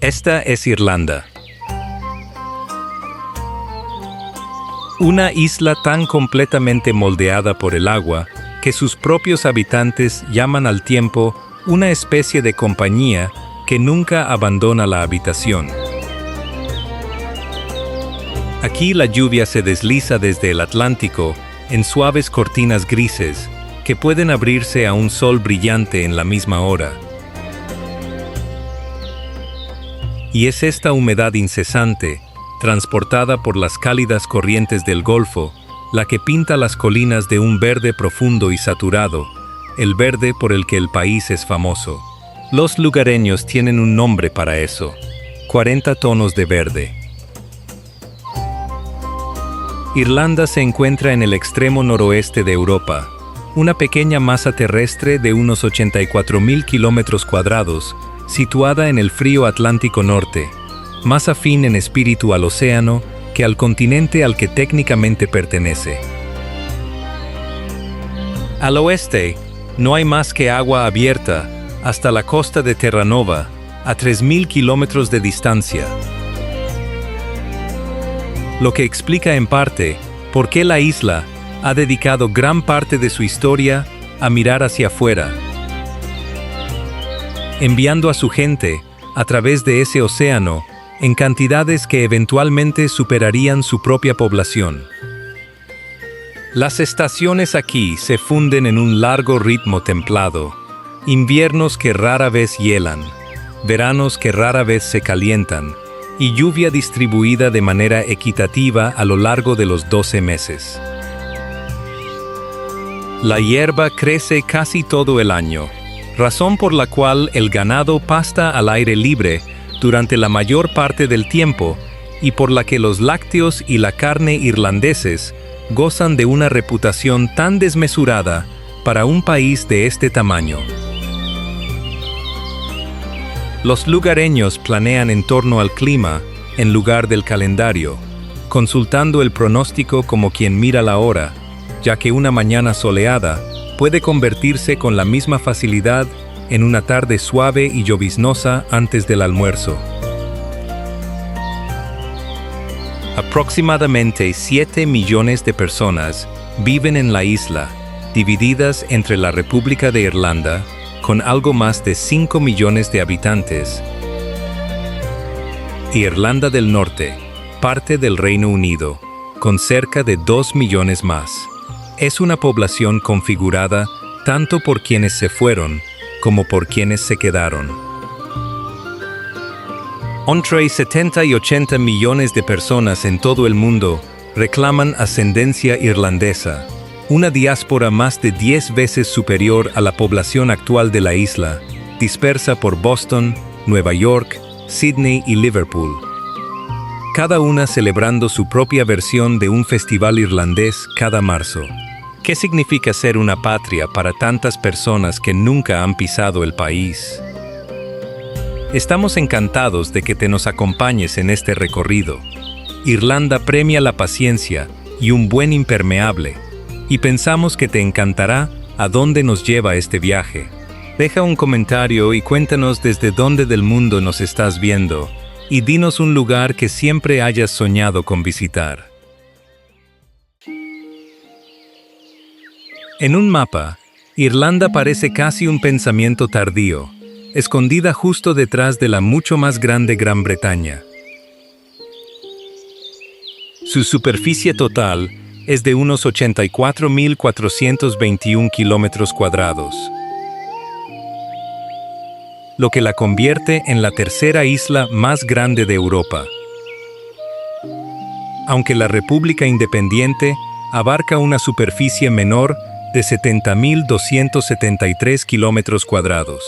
Esta es Irlanda. Una isla tan completamente moldeada por el agua que sus propios habitantes llaman al tiempo una especie de compañía que nunca abandona la habitación. Aquí la lluvia se desliza desde el Atlántico en suaves cortinas grises que pueden abrirse a un sol brillante en la misma hora. Y es esta humedad incesante, transportada por las cálidas corrientes del Golfo, la que pinta las colinas de un verde profundo y saturado, el verde por el que el país es famoso. Los lugareños tienen un nombre para eso: 40 tonos de verde. Irlanda se encuentra en el extremo noroeste de Europa, una pequeña masa terrestre de unos 84.000 kilómetros cuadrados, situada en el frío Atlántico Norte, más afín en espíritu al océano que al continente al que técnicamente pertenece. Al oeste, no hay más que agua abierta hasta la costa de Terranova, a 3.000 kilómetros de distancia. Lo que explica en parte por qué la isla ha dedicado gran parte de su historia a mirar hacia afuera, enviando a su gente, a través de ese océano, en cantidades que eventualmente superarían su propia población. Las estaciones aquí se funden en un largo ritmo templado, inviernos que rara vez hielan, veranos que rara vez se calientan, y lluvia distribuida de manera equitativa a lo largo de los 12 meses. La hierba crece casi todo el año, razón por la cual el ganado pasta al aire libre durante la mayor parte del tiempo y por la que los lácteos y la carne irlandeses gozan de una reputación tan desmesurada para un país de este tamaño. Los lugareños planean en torno al clima en lugar del calendario, consultando el pronóstico como quien mira la hora, ya que una mañana soleada puede convertirse con la misma facilidad en una tarde suave y lloviznosa antes del almuerzo. Aproximadamente 7 millones de personas viven en la isla, divididas entre la República de Irlanda, con algo más de 5 millones de habitantes, y Irlanda del Norte, parte del Reino Unido, con cerca de 2 millones más. Es una población configurada tanto por quienes se fueron como por quienes se quedaron. Entre 70 y 80 millones de personas en todo el mundo reclaman ascendencia irlandesa, una diáspora más de 10 veces superior a la población actual de la isla, dispersa por Boston, Nueva York, Sydney y Liverpool. Cada una celebrando su propia versión de un festival irlandés cada marzo. ¿Qué significa ser una patria para tantas personas que nunca han pisado el país? Estamos encantados de que te nos acompañes en este recorrido. Irlanda premia la paciencia y un buen impermeable, y pensamos que te encantará a dónde nos lleva este viaje. Deja un comentario y cuéntanos desde dónde del mundo nos estás viendo, y dinos un lugar que siempre hayas soñado con visitar. En un mapa, Irlanda parece casi un pensamiento tardío, escondida justo detrás de la mucho más grande Gran Bretaña. Su superficie total es de unos 84.421 kilómetros cuadrados, lo que la convierte en la tercera isla más grande de Europa. Aunque la República Independiente abarca una superficie menor de 70.273 kilómetros cuadrados,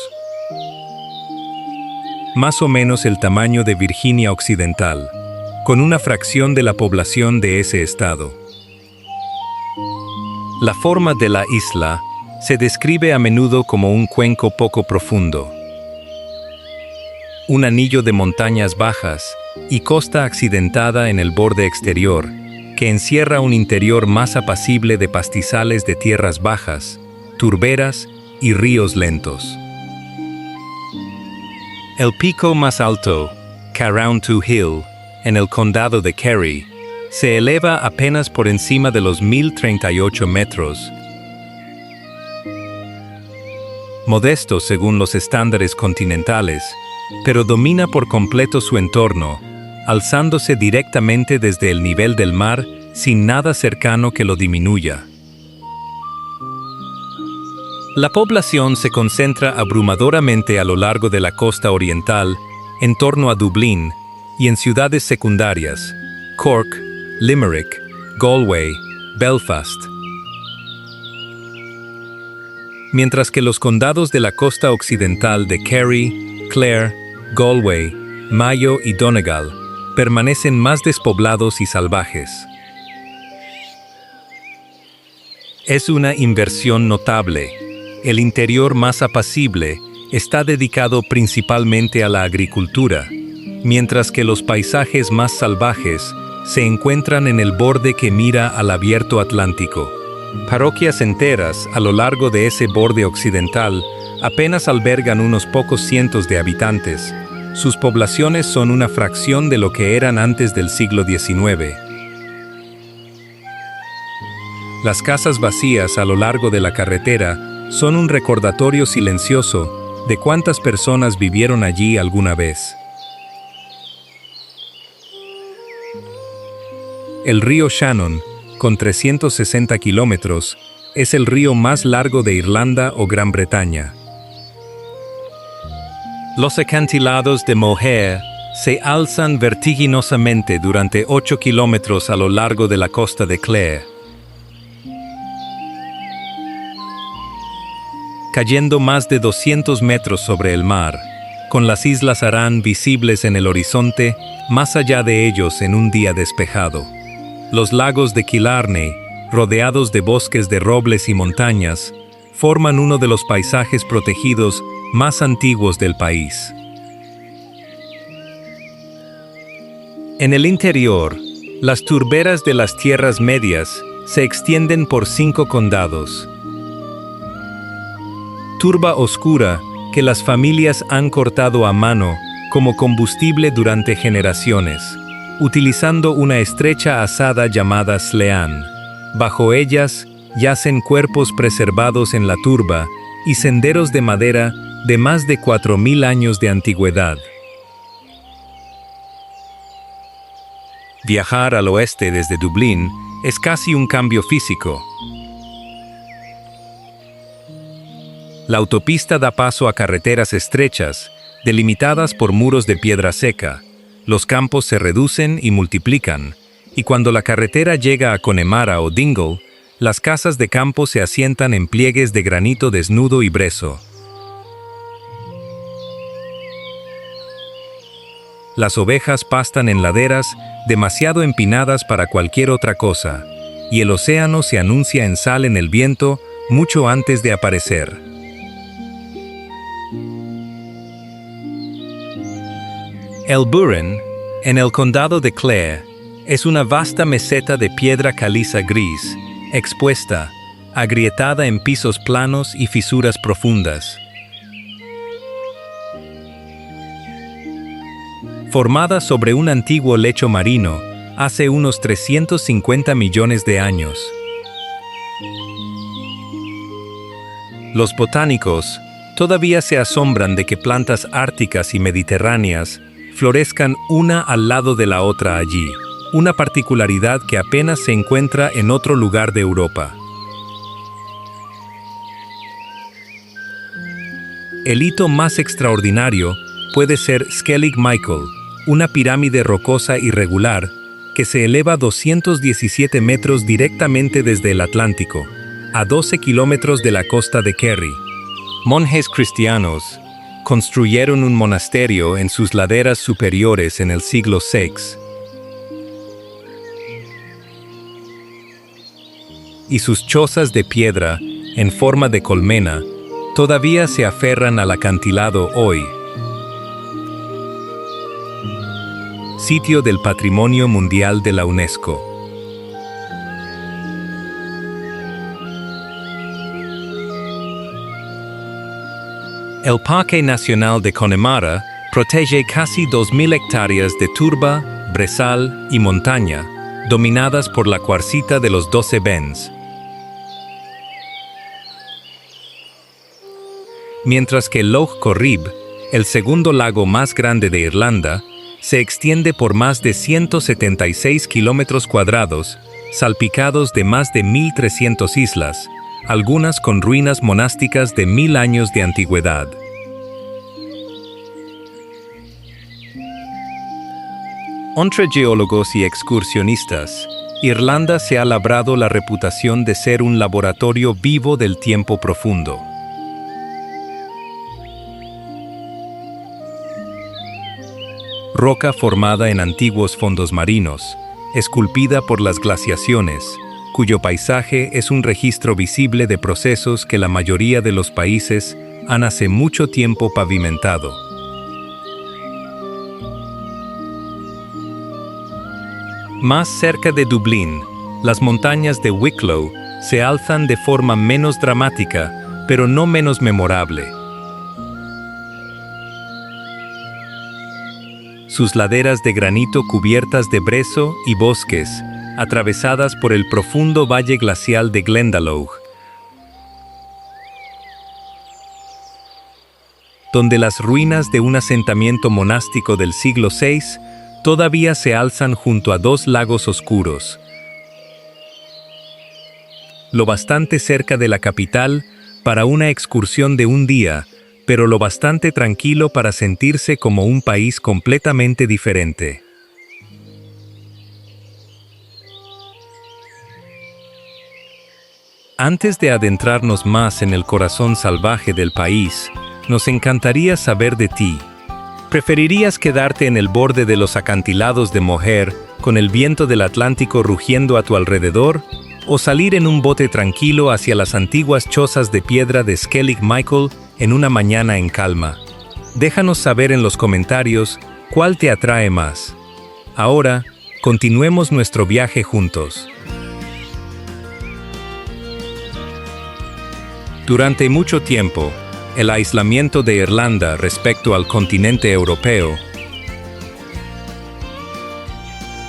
más o menos el tamaño de Virginia Occidental, con una fracción de la población de ese estado. La forma de la isla se describe a menudo como un cuenco poco profundo, un anillo de montañas bajas y costa accidentada en el borde exterior, que encierra un interior más apacible de pastizales de tierras bajas, turberas y ríos lentos. El pico más alto, Carountu Hill, en el condado de Kerry, se eleva apenas por encima de los 1038 metros. Modesto según los estándares continentales, pero domina por completo su entorno, alzándose directamente desde el nivel del mar sin nada cercano que lo disminuya. La población se concentra abrumadoramente a lo largo de la costa oriental, en torno a Dublín, y en ciudades secundarias, Cork, Limerick, Galway, Belfast. Mientras que los condados de la costa occidental de Kerry, Clare, Galway, Mayo y Donegal permanecen más despoblados y salvajes. Es una inversión notable. El interior más apacible está dedicado principalmente a la agricultura, mientras que los paisajes más salvajes se encuentran en el borde que mira al abierto Atlántico. Parroquias enteras a lo largo de ese borde occidental apenas albergan unos pocos cientos de habitantes. Sus poblaciones son una fracción de lo que eran antes del siglo XIX. Las casas vacías a lo largo de la carretera son un recordatorio silencioso de cuántas personas vivieron allí alguna vez. El río Shannon, con 360 kilómetros, es el río más largo de Irlanda o Gran Bretaña. Los acantilados de Moher se alzan vertiginosamente durante 8 kilómetros a lo largo de la costa de Clare, cayendo más de 200 metros sobre el mar, con las islas Arán visibles en el horizonte, más allá de ellos en un día despejado. Los lagos de Killarney, rodeados de bosques de robles y montañas, forman uno de los paisajes protegidos más antiguos del país. En el interior, las turberas de las tierras medias se extienden por 5 condados. Turba oscura que las familias han cortado a mano como combustible durante generaciones, utilizando una estrecha azada llamada slean. Bajo ellas yacen cuerpos preservados en la turba y senderos de madera de más de 4000 años de antigüedad. Viajar al oeste desde Dublín es casi un cambio físico. La autopista da paso a carreteras estrechas, delimitadas por muros de piedra seca. Los campos se reducen y multiplican, y cuando la carretera llega a Connemara o Dingle, las casas de campo se asientan en pliegues de granito desnudo y brezo. Las ovejas pastan en laderas demasiado empinadas para cualquier otra cosa, y el océano se anuncia en sal en el viento mucho antes de aparecer. El Burren, en el condado de Clare, es una vasta meseta de piedra caliza gris, expuesta, agrietada en pisos planos y fisuras profundas. Formada sobre un antiguo lecho marino hace unos 350 millones de años. Los botánicos todavía se asombran de que plantas árticas y mediterráneas florezcan una al lado de la otra allí, una particularidad que apenas se encuentra en otro lugar de Europa. El hito más extraordinario puede ser Skellig Michael, una pirámide rocosa irregular que se eleva 217 metros directamente desde el Atlántico, a 12 kilómetros de la costa de Kerry. Monjes cristianos construyeron un monasterio en sus laderas superiores en el siglo VI. Y sus chozas de piedra, en forma de colmena, todavía se aferran al acantilado hoy. Sitio del Patrimonio Mundial de la UNESCO. El Parque Nacional de Connemara protege casi 2.000 hectáreas de turba, brezal y montaña, dominadas por la cuarcita de los 12 bens. Mientras que Lough Corrib, el segundo lago más grande de Irlanda, se extiende por más de 176 kilómetros cuadrados, salpicados de más de 1.300 islas, algunas con ruinas monásticas de 1000 años de antigüedad. Entre geólogos y excursionistas, Irlanda se ha labrado la reputación de ser un laboratorio vivo del tiempo profundo. Roca formada en antiguos fondos marinos, esculpida por las glaciaciones, cuyo paisaje es un registro visible de procesos que la mayoría de los países han hace mucho tiempo pavimentado. Más cerca de Dublín, las montañas de Wicklow se alzan de forma menos dramática, pero no menos memorable. Sus laderas de granito cubiertas de brezo y bosques, atravesadas por el profundo valle glacial de Glendalough, donde las ruinas de un asentamiento monástico del siglo VI todavía se alzan junto a dos lagos oscuros, lo bastante cerca de la capital para una excursión de un día, pero lo bastante tranquilo para sentirse como un país completamente diferente. Antes de adentrarnos más en el corazón salvaje del país, nos encantaría saber de ti. ¿Preferirías quedarte en el borde de los acantilados de Moher, con el viento del Atlántico rugiendo a tu alrededor, o salir en un bote tranquilo hacia las antiguas chozas de piedra de Skellig Michael en una mañana en calma? Déjanos saber en los comentarios cuál te atrae más. Ahora, continuemos nuestro viaje juntos. Durante mucho tiempo, el aislamiento de Irlanda respecto al continente europeo,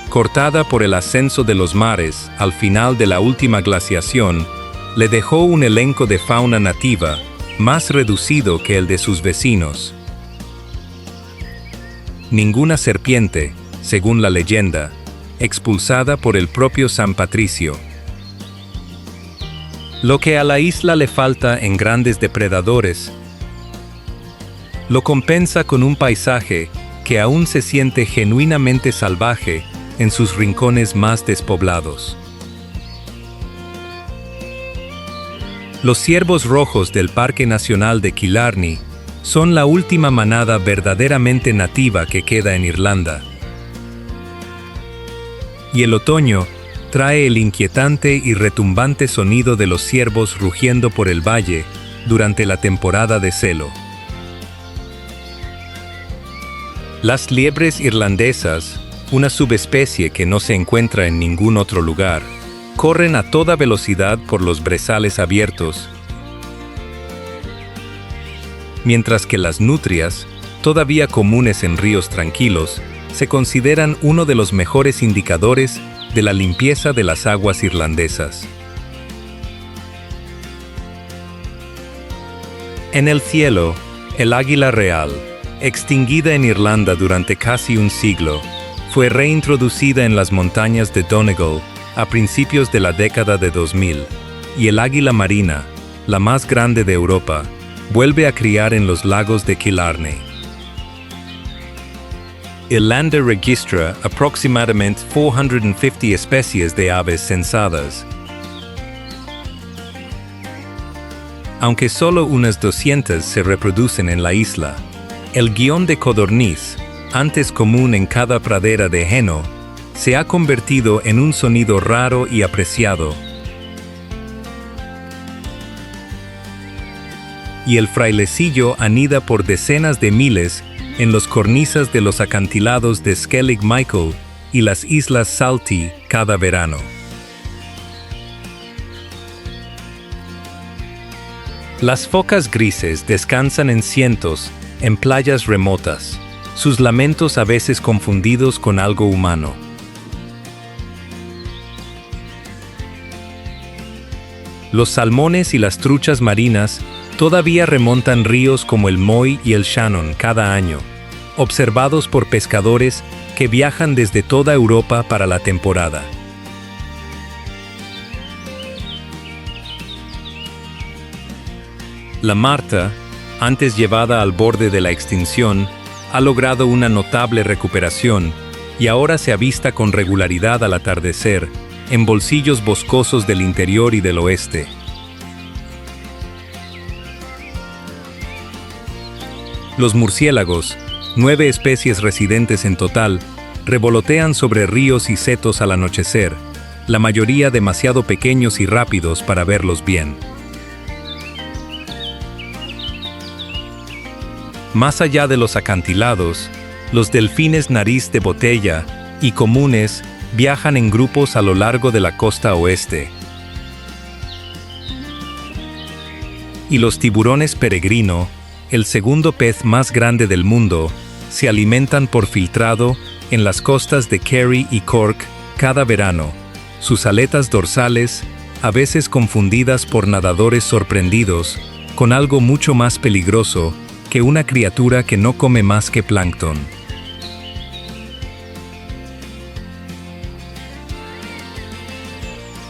cortada por el ascenso de los mares al final de la última glaciación, le dejó un elenco de fauna nativa más reducido que el de sus vecinos. Ninguna serpiente, según la leyenda, expulsada por el propio San Patricio. Lo que a la isla le falta en grandes depredadores, lo compensa con un paisaje que aún se siente genuinamente salvaje en sus rincones más despoblados. Los ciervos rojos del Parque Nacional de Killarney son la última manada verdaderamente nativa que queda en Irlanda. Y el otoño trae el inquietante y retumbante sonido de los ciervos rugiendo por el valle durante la temporada de celo. Las liebres irlandesas, una subespecie que no se encuentra en ningún otro lugar, corren a toda velocidad por los brezales abiertos, mientras que las nutrias, todavía comunes en ríos tranquilos, se consideran uno de los mejores indicadores de la limpieza de las aguas irlandesas. En el cielo, el águila real, extinguida en Irlanda durante casi un siglo, fue reintroducida en las montañas de Donegal a principios de la década de 2000, y el águila marina, la más grande de Europa, vuelve a criar en los lagos de Killarney. Irlanda registra aproximadamente 450 especies de aves censadas, aunque solo unas 200 se reproducen en la isla. El guión de codorniz, antes común en cada pradera de heno, se ha convertido en un sonido raro y apreciado. Y el frailecillo anida por decenas de miles en los cornisas de los acantilados de Skellig Michael y las islas Saltee cada verano. Las focas grises descansan en cientos en playas remotas, sus lamentos a veces confundidos con algo humano. Los salmones y las truchas marinas todavía remontan ríos como el Moy y el Shannon cada año, observados por pescadores que viajan desde toda Europa para la temporada. La marta, antes llevada al borde de la extinción, ha logrado una notable recuperación y ahora se avista con regularidad al atardecer en bolsillos boscosos del interior y del oeste. Los murciélagos, 9 especies residentes en total, revolotean sobre ríos y setos al anochecer, la mayoría demasiado pequeños y rápidos para verlos bien. Más allá de los acantilados, los delfines nariz de botella y comunes viajan en grupos a lo largo de la costa oeste. Y los tiburones peregrino, el segundo pez más grande del mundo, se alimentan por filtrado en las costas de Kerry y Cork cada verano, sus aletas dorsales, a veces confundidas por nadadores sorprendidos, con algo mucho más peligroso que una criatura que no come más que plancton.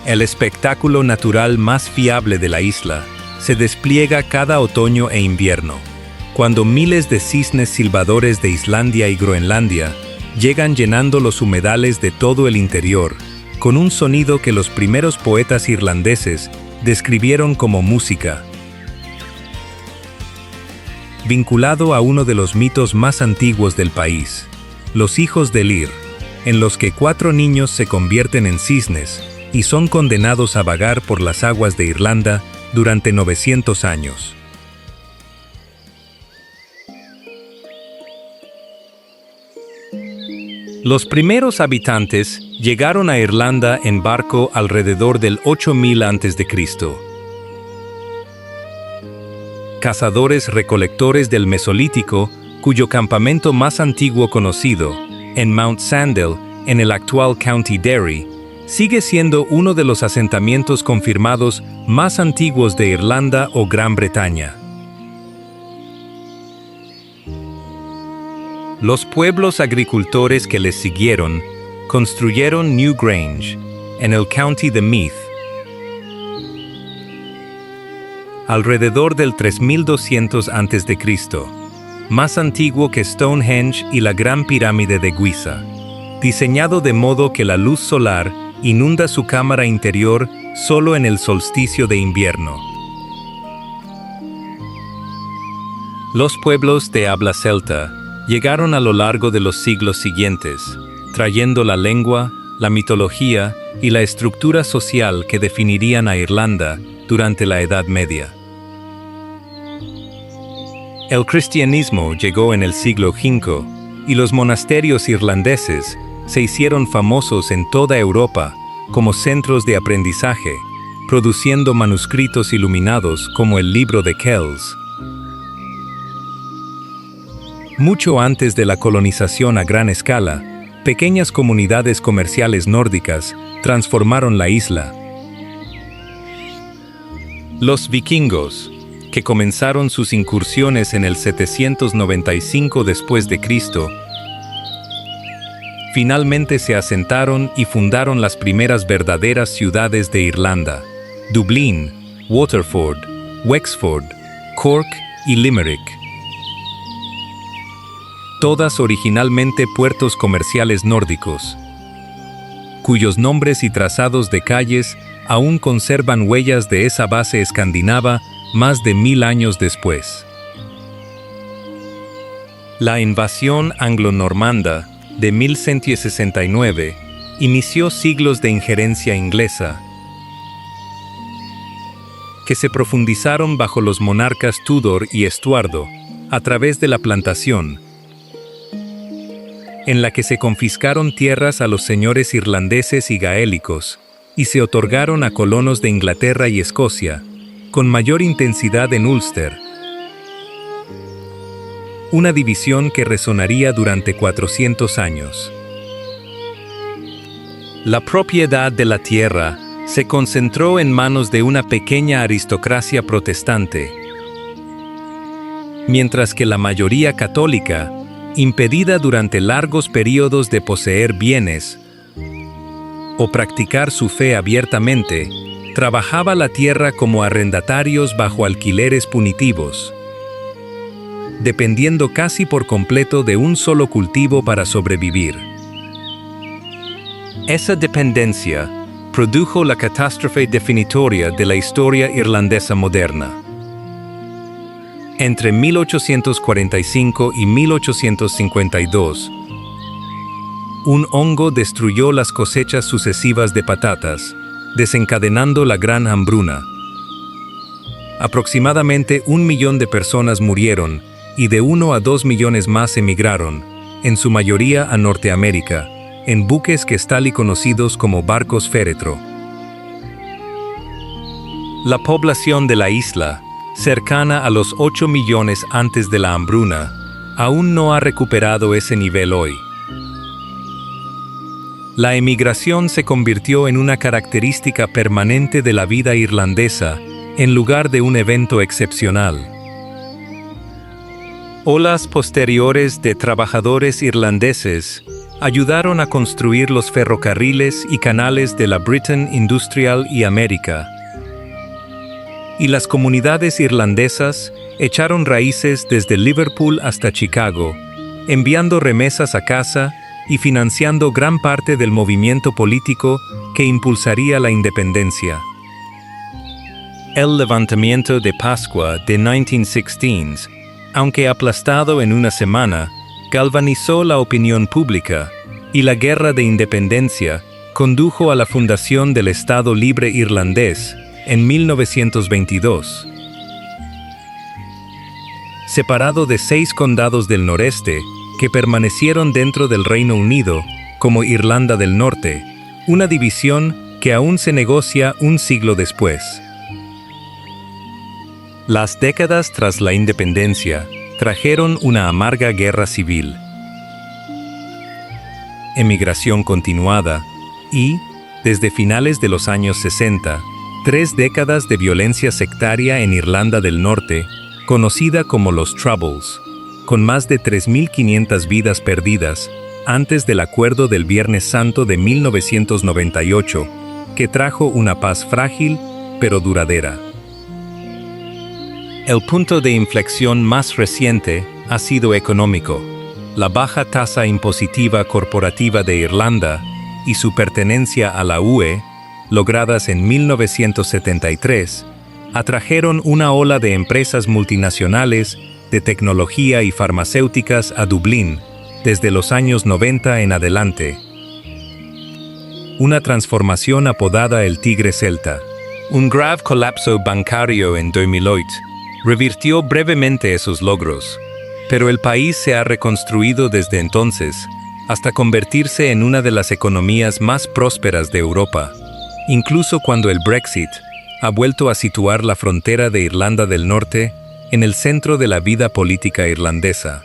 El espectáculo natural más fiable de la isla se despliega cada otoño e invierno, cuando miles de cisnes silbadores de Islandia y Groenlandia llegan llenando los humedales de todo el interior, con un sonido que los primeros poetas irlandeses describieron como música. Vinculado a uno de los mitos más antiguos del país, los hijos de Lir, en los que 4 niños se convierten en cisnes y son condenados a vagar por las aguas de Irlanda durante 900 años. Los primeros habitantes llegaron a Irlanda en barco alrededor del 8000 a.C. Cazadores-recolectores del Mesolítico, cuyo campamento más antiguo conocido, en Mount Sandel, en el actual County Derry, sigue siendo uno de los asentamientos confirmados más antiguos de Irlanda o Gran Bretaña. Los pueblos agricultores que les siguieron construyeron Newgrange, en el County de Meath, alrededor del 3200 a.C., más antiguo que Stonehenge y la Gran Pirámide de Giza, diseñado de modo que la luz solar inunda su cámara interior solo en el solsticio de invierno. Los pueblos de habla celta llegaron a lo largo de los siglos siguientes, trayendo la lengua, la mitología y la estructura social que definirían a Irlanda durante la Edad Media. El cristianismo llegó en el siglo V y los monasterios irlandeses se hicieron famosos en toda Europa como centros de aprendizaje, produciendo manuscritos iluminados como el Libro de Kells. Mucho antes de la colonización a gran escala, pequeñas comunidades comerciales nórdicas transformaron la isla. Los vikingos, que comenzaron sus incursiones en el 795 después de Cristo, finalmente se asentaron y fundaron las primeras verdaderas ciudades de Irlanda: Dublín, Waterford, Wexford, Cork y Limerick. Todas originalmente puertos comerciales nórdicos, cuyos nombres y trazados de calles aún conservan huellas de esa base escandinava más de 1000 años después. La invasión anglo-normanda de 1169 inició siglos de injerencia inglesa, que se profundizaron bajo los monarcas Tudor y Estuardo, a través de la plantación, en la que se confiscaron tierras a los señores irlandeses y gaélicos, y se otorgaron a colonos de Inglaterra y Escocia, con mayor intensidad en Ulster. una división que resonaría durante 400 años. La propiedad de la tierra se concentró en manos de una pequeña aristocracia protestante, mientras que la mayoría católica, impedida durante largos periodos de poseer bienes o practicar su fe abiertamente, trabajaba la tierra como arrendatarios bajo alquileres punitivos, dependiendo casi por completo de un solo cultivo para sobrevivir. Esa dependencia produjo la catástrofe definitoria de la historia irlandesa moderna. Entre 1845 y 1852, un hongo destruyó las cosechas sucesivas de patatas, desencadenando la Gran Hambruna. Aproximadamente 1 millón de personas murieron y de 1 a 2 millones más emigraron, en su mayoría a Norteamérica, en buques que están conocidos como barcos féretro. La población de la isla, cercana a los 8 millones antes de la hambruna, aún no ha recuperado ese nivel hoy. La emigración se convirtió en una característica permanente de la vida irlandesa, en lugar de un evento excepcional. Olas posteriores de trabajadores irlandeses ayudaron a construir los ferrocarriles y canales de la Britain Industrial y América. Y las comunidades irlandesas echaron raíces desde Liverpool hasta Chicago, enviando remesas a casa y financiando gran parte del movimiento político que impulsaría la independencia. El levantamiento de Pascua de 1916, aunque aplastado en una semana, galvanizó la opinión pública, y la Guerra de Independencia condujo a la fundación del Estado Libre Irlandés en 1922. Separado de 6 condados del noreste, que permanecieron dentro del Reino Unido, como Irlanda del Norte, una división que aún se negocia un siglo después. Las décadas tras la independencia trajeron una amarga guerra civil, emigración continuada y, desde finales de los años 60, 3 décadas de violencia sectaria en Irlanda del Norte, conocida como los Troubles, con más de 3.500 vidas perdidas antes del Acuerdo del Viernes Santo de 1998, que trajo una paz frágil pero duradera. El punto de inflexión más reciente ha sido económico. La baja tasa impositiva corporativa de Irlanda y su pertenencia a la UE, logradas en 1973, atrajeron una ola de empresas multinacionales de tecnología y farmacéuticas a Dublín desde los años 90 en adelante. Una transformación apodada el Tigre Celta, un grave colapso bancario en 2008, revirtió brevemente esos logros, pero el país se ha reconstruido desde entonces, hasta convertirse en una de las economías más prósperas de Europa, incluso cuando el Brexit ha vuelto a situar la frontera de Irlanda del Norte en el centro de la vida política irlandesa.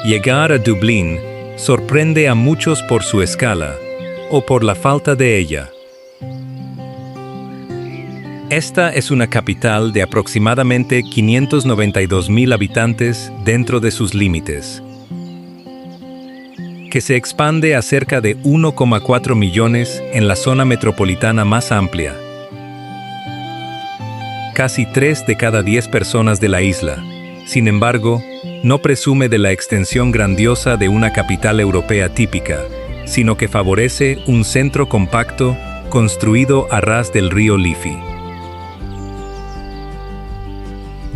Llegar a Dublín sorprende a muchos por su escala, o por la falta de ella. Esta es una capital de aproximadamente 592.000 habitantes dentro de sus límites, que se expande a cerca de 1,4 millones en la zona metropolitana más amplia. Casi 3 de cada 10 personas de la isla, sin embargo, no presume de la extensión grandiosa de una capital europea típica, sino que favorece un centro compacto construido a ras del río Liffey.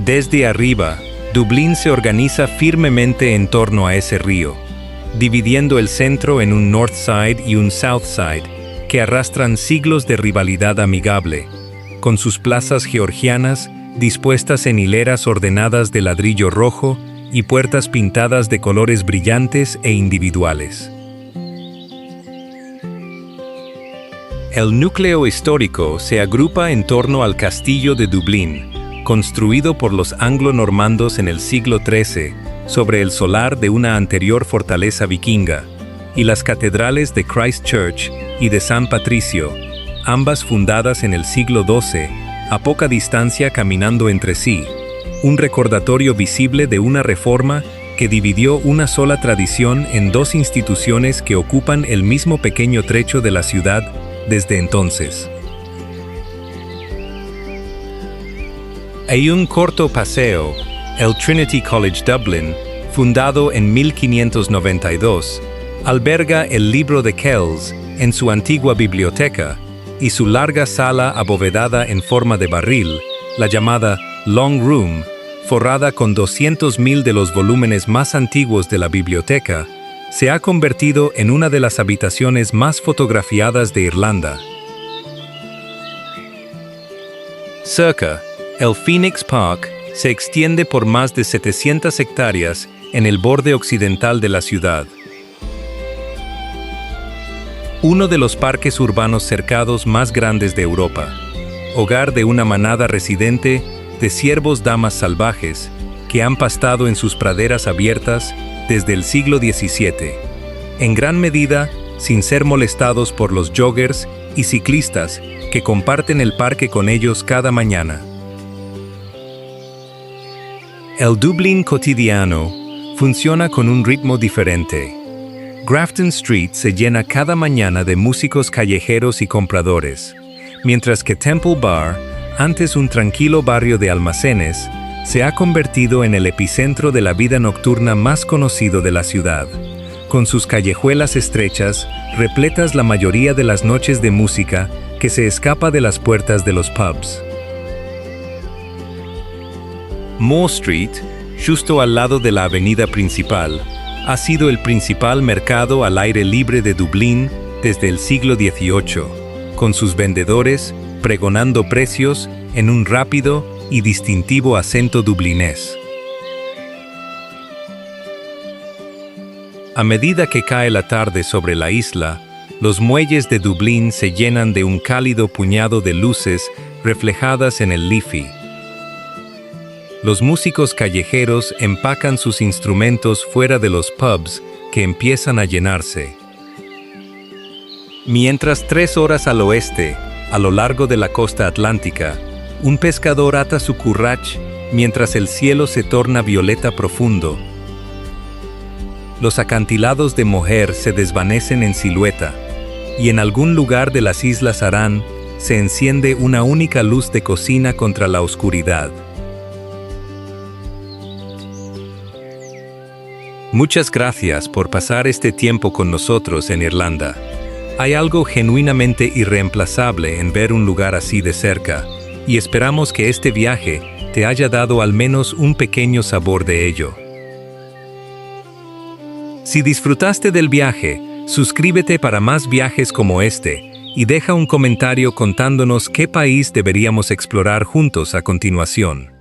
Desde arriba, Dublín se organiza firmemente en torno a ese río, dividiendo el centro en un North Side y un South Side, que arrastran siglos de rivalidad amigable, con sus plazas georgianas dispuestas en hileras ordenadas de ladrillo rojo y puertas pintadas de colores brillantes e individuales. El núcleo histórico se agrupa en torno al castillo de Dublín, construido por los anglo-normandos en el siglo XIII, sobre el solar de una anterior fortaleza vikinga, y las catedrales de Christ Church y de San Patricio, ambas fundadas en el siglo XII, a poca distancia caminando entre sí, un recordatorio visible de una reforma que dividió una sola tradición en dos instituciones que ocupan el mismo pequeño trecho de la ciudad desde entonces. Hay un corto paseo, el Trinity College Dublin, fundado en 1592, alberga el libro de Kells en su antigua biblioteca y su larga sala abovedada en forma de barril, la llamada Long Room, forrada con 200.000 de los volúmenes más antiguos de la biblioteca, se ha convertido en una de las habitaciones más fotografiadas de Irlanda. Cerca, el Phoenix Park se extiende por más de 700 hectáreas en el borde occidental de la ciudad. Uno de los parques urbanos cercados más grandes de Europa, hogar de una manada residente de ciervos damas salvajes que han pastado en sus praderas abiertas desde el siglo XVII, en gran medida sin ser molestados por los joggers y ciclistas que comparten el parque con ellos cada mañana. El Dublín cotidiano funciona con un ritmo diferente. Grafton Street se llena cada mañana de músicos callejeros y compradores, mientras que Temple Bar, antes un tranquilo barrio de almacenes, se ha convertido en el epicentro de la vida nocturna más conocido de la ciudad, con sus callejuelas estrechas, repletas la mayoría de las noches de música que se escapa de las puertas de los pubs. Moore Street, justo al lado de la avenida principal, ha sido el principal mercado al aire libre de Dublín desde el siglo XVIII, con sus vendedores pregonando precios en un rápido y distintivo acento dublinés. A medida que cae la tarde sobre la isla, los muelles de Dublín se llenan de un cálido puñado de luces reflejadas en el Liffey. Los músicos callejeros empacan sus instrumentos fuera de los pubs que empiezan a llenarse. Mientras 3 horas al oeste, a lo largo de la costa atlántica, un pescador ata su currach mientras el cielo se torna violeta profundo. Los acantilados de Moher se desvanecen en silueta, y en algún lugar de las Islas Aran se enciende una única luz de cocina contra la oscuridad. Muchas gracias por pasar este tiempo con nosotros en Irlanda. Hay algo genuinamente irreemplazable en ver un lugar así de cerca, y esperamos que este viaje te haya dado al menos un pequeño sabor de ello. Si disfrutaste del viaje, suscríbete para más viajes como este y deja un comentario contándonos qué país deberíamos explorar juntos a continuación.